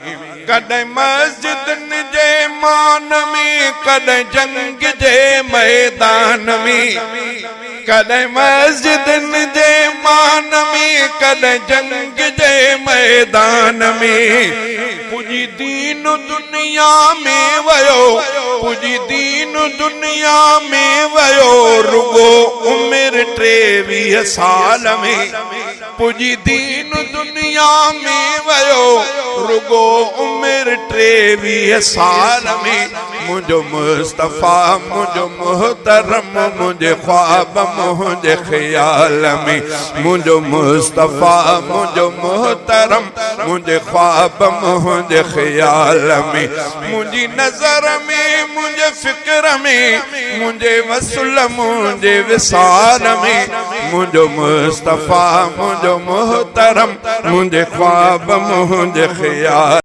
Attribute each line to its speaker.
Speaker 1: कॾहिं मस्जिद जे मान में, कॾहिं जंग जे मैदान में, कॾहिं मस्जिद जे मान में, कॾहिं जंग जे मैदान में, पुजी दीन दुनिया में वयो, पुजी दीन दुनिया में वयो, रुगो उम्र 23 साल में, पुजी दीन दुनिया में वयो, रुगो उम्र 23 साल में, मुझो मुस्तफा मुझो मोहतरम, मुझे ख्वाब मुझे ख्याल में, मुझो मुस्तफा मुझो मोहतरम, मुझे ख्वाब मुझे ख्याल में, मुझी नजर में, मुझे फिक्र में, मुझे वसल मुझे विसाल में, मुझो मुस्तफा मुझो मोहतरम, मुझे ख्वाब मुझे ख्याल।